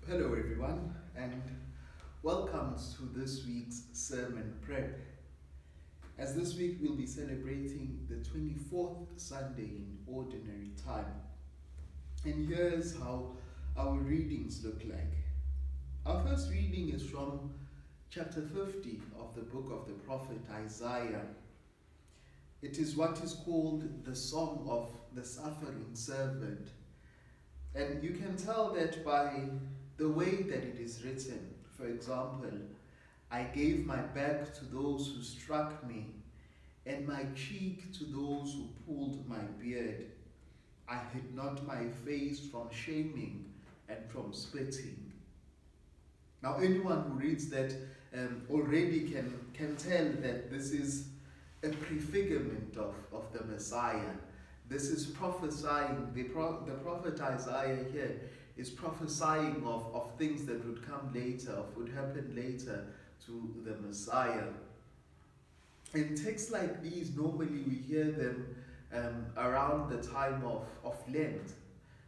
Hello, everyone, and welcome to this week's sermon prep. As this week we'll be celebrating the 24th Sunday in Ordinary Time. And here's how our readings look like. Our first reading is from chapter 50 of the book of the prophet Isaiah. It is what is called the Song of the Suffering Servant. And you can tell that by the way that it is written. For example, I gave my back to those who struck me, and my cheek to those who pulled my beard. I hid not my face from shaming and from spitting. Now anyone who reads that already can tell that this is a prefigurement of the Messiah. This is prophesying, the prophet Isaiah here is prophesying of things that would come later, of would happen later to the Messiah. In texts like these, normally we hear them around the time of Lent,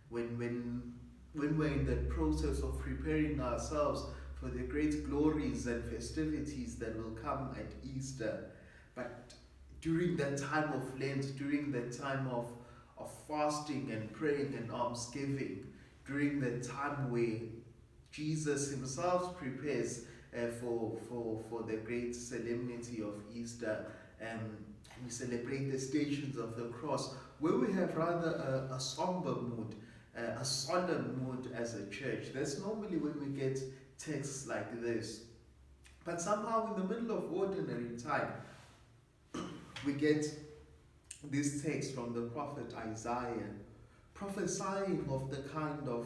when we're in the process of preparing ourselves for the great glories and festivities that will come at Easter. But during that time of Lent, during that time of fasting and praying and almsgiving, during the time where Jesus himself prepares for the great solemnity of Easter, and we celebrate the Stations of the Cross, where we have rather a somber mood, a solemn mood as a church. That's normally when we get texts like this. But somehow in the middle of Ordinary Time, we get this text from the prophet Isaiah, prophesying of the kind of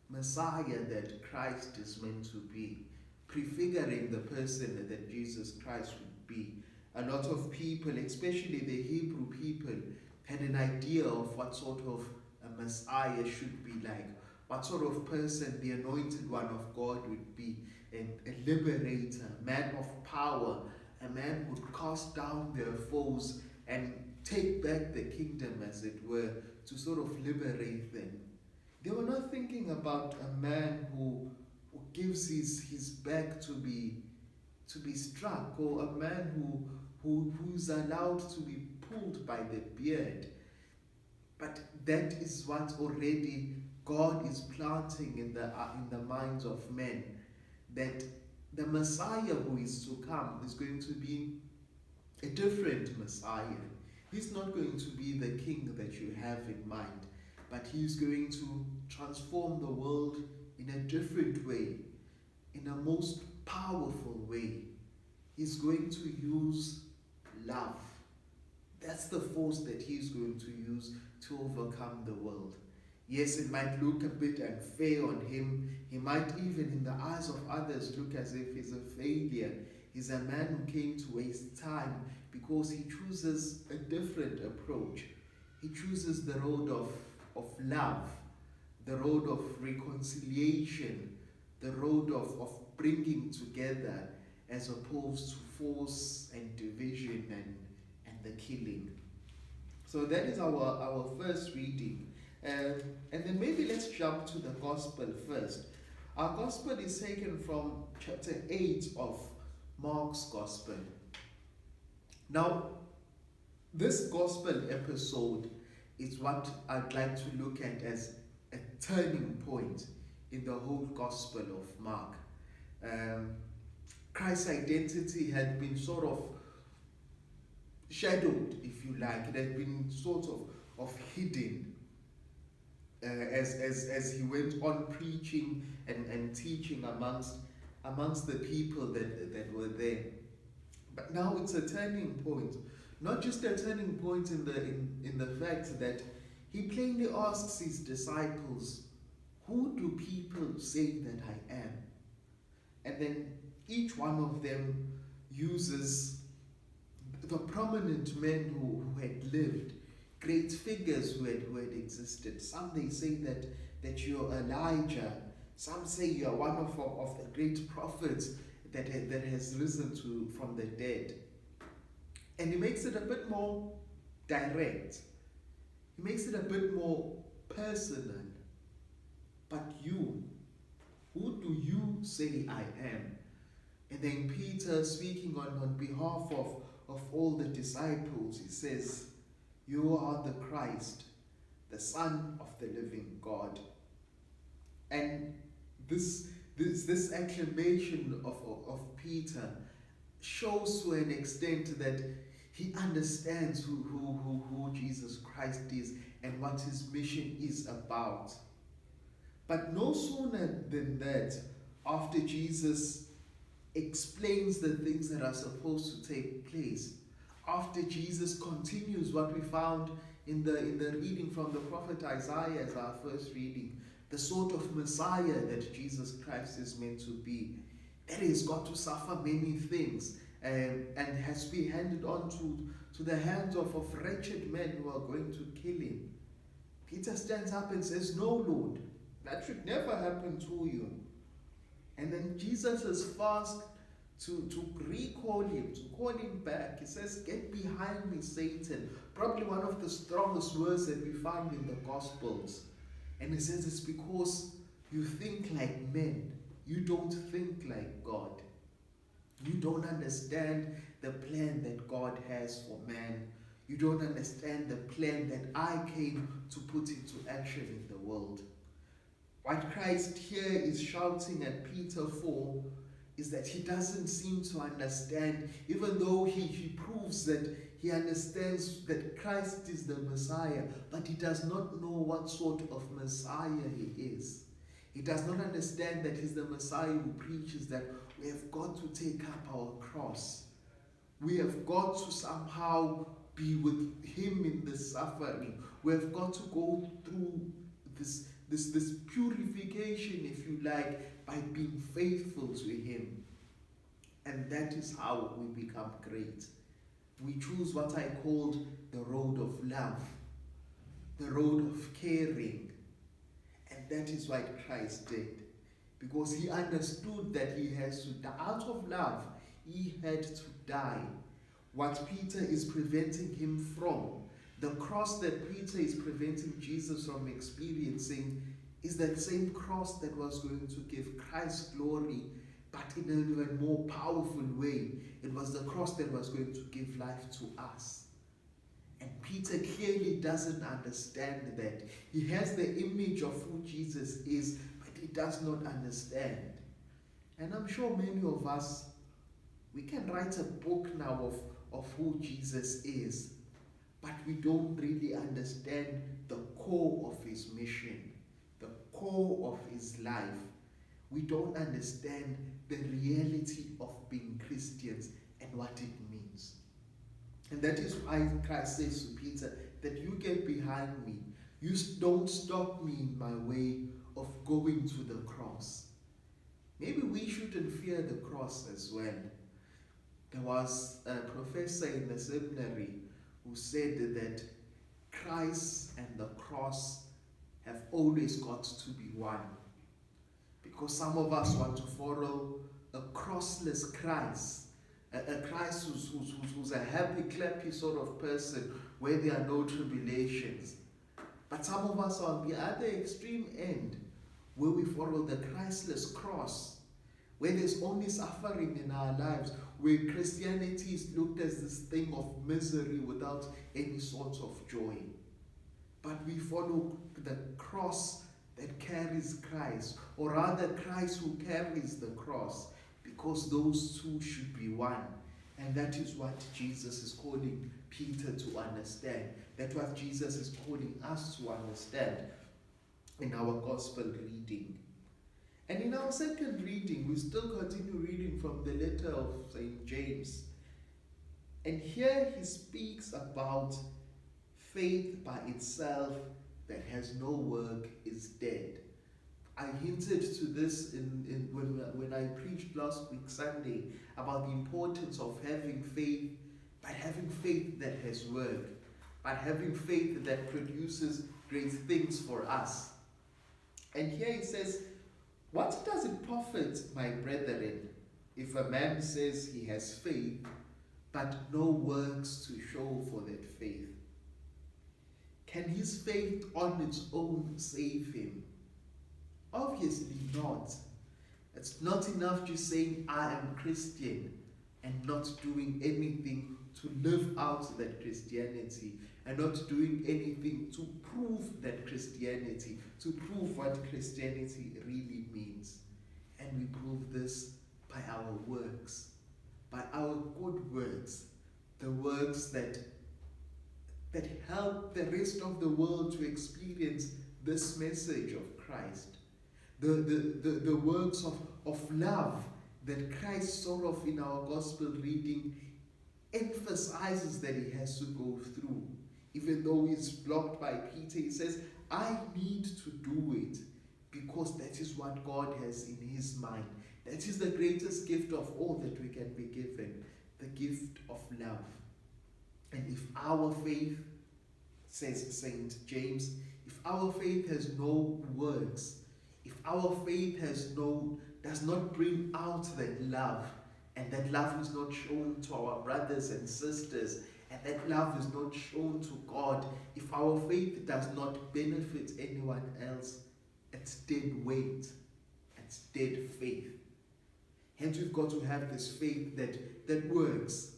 Messiah that Christ is meant to be, prefiguring the person that Jesus Christ would be. A lot of people, especially the Hebrew people, had an idea of what sort of a Messiah should be like, what sort of person the anointed one of God would be, a liberator, a man of power, a man who would cast down their foes and take back the kingdom, as it were, to sort of liberate them. They were not thinking about a man who gives his back to be struck, or a man who's allowed to be pulled by the beard. But that is what already God is planting in the minds of men, that the Messiah who is to come is going to be a different Messiah. He's not going to be the king that you have in mind, but he's going to transform the world in a different way, in a most powerful way. He's going to use love. That's the force that he's going to use to overcome the world. Yes, it might look a bit unfair on him. He might even, in the eyes of others, look as if he's a failure. He's a man who came to waste time, because he chooses a different approach. He chooses the road of love, the road of reconciliation, the road of bringing together, as opposed to force and division and the killing. So that is our first reading. And then maybe let's jump to the gospel first. Our gospel is taken from chapter 8 of Mark's gospel. Now, this gospel episode is what I'd like to look at as a turning point in the whole gospel of Mark. Christ's identity had been sort of shadowed, if you like. It had been sort of hidden as he went on preaching and teaching amongst the people that were there. But now it's a turning point. Not just a turning point in the fact that he plainly asks his disciples, who do people say that I am? And then each one of them uses the prominent men who had lived, great figures who had existed. Some they say that you're Elijah. Some say you are one of the great prophets that has risen from the dead. And he makes it a bit more direct. He makes it a bit more personal. But you, say I am? And then Peter, speaking on behalf of all the disciples, he says, you are the Christ, the Son of the living God. And this acclamation of Peter shows to an extent that he understands who Jesus Christ is and what his mission is about. But no sooner than that, after Jesus explains the things that are supposed to take place, after Jesus continues what we found in the reading from the prophet Isaiah as our first reading, the sort of Messiah that Jesus Christ is meant to be, that he's got to suffer many things and has been handed on to the hands of wretched men who are going to kill him. Peter stands up and says, no, Lord, that should never happen to you. And then Jesus is fast to recall him, to call him back. He says, get behind me, Satan. Probably one of the strongest words that we find in the Gospels. And he says it's because you think like men. You don't think like God. You don't understand the plan that God has for man. You don't understand the plan that I came to put into action in the world. What Christ here is shouting at Peter for is that he doesn't seem to understand, even though he proves that he understands that Christ is the Messiah, but he does not know what sort of Messiah he is. He does not understand that he's the Messiah who preaches that we have got to take up our cross. We have got to somehow be with him in the suffering. We have got to go through this purification, if you like, by being faithful to him. And that is how we become great. We choose what I called the road of love, the road of caring. And that is what Christ did. Because he understood that he has to die. Out of love, he had to die. What Peter is preventing him from, the cross that Peter is preventing Jesus from experiencing, is that same cross that was going to give Christ glory, but in an even more powerful way. It was the cross that was going to give life to us. And Peter clearly doesn't understand that. He has the image of who Jesus is, but he does not understand. And I'm sure many of us, we can write a book now of who Jesus is, but we don't really understand the core of his mission, the core of his life. We don't understand the reality of being Christians and what it means. And that is why Christ says to Peter that you get behind me. You don't stop me in my way of going to the cross. Maybe we shouldn't fear the cross as well. There was a professor in the seminary who said that Christ and the cross have always got to be one. Because some of us want to follow a crossless Christ, a Christ who's a happy, clappy sort of person where there are no tribulations. But some of us are on the other extreme end, where we follow the Christless cross, where there's only suffering in our lives, where Christianity is looked as this thing of misery without any sort of joy. But we follow the cross that carries Christ, or rather Christ who carries the cross, because those two should be one. And that is what Jesus is calling Peter to understand. That's what Jesus is calling us to understand in our gospel reading. And in our second reading, we still continue reading from the letter of St. James. And here he speaks about faith by itself that has no work is dead. I hinted to this when I preached last week Sunday about the importance of having faith, but having faith that has work, but having faith that produces great things for us. And here it says, what does it profit, my brethren, if a man says he has faith, but no works to show for that faith? Can his faith on its own save him? Obviously not. It's not enough just saying, I am Christian, and not doing anything to live out that Christianity, and not doing anything to prove that Christianity, to prove what Christianity really means. And we prove this by our works, by our good works, the works that help the rest of the world to experience this message of Christ. The works of love that Christ sort of in our gospel reading emphasizes that he has to go through. Even though he's blocked by Peter, he says, I need to do it because that is what God has in his mind. That is the greatest gift of all that we can be given, the gift of love. And if our faith, says St. James, if our faith has no works, if our faith does not bring out that love, and that love is not shown to our brothers and sisters, and that love is not shown to God, if our faith does not benefit anyone else, it's dead weight, it's dead faith. Hence we've got to have this faith that works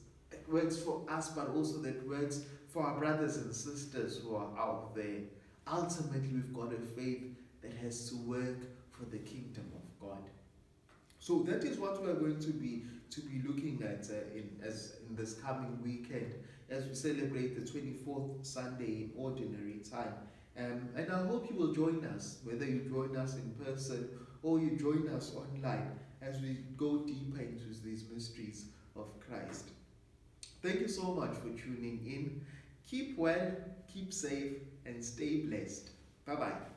for us, but also that works for our brothers and sisters who are out there. Ultimately, we've got a faith that has to work for the kingdom of God. So that is what we are going to be looking at in this coming weekend as we celebrate the 24th Sunday in Ordinary Time. And I hope you will join us, whether you join us in person or you join us online as we go deeper into these mysteries of Christ. Thank you so much for tuning in. Keep well, keep safe, and stay blessed. Bye-bye.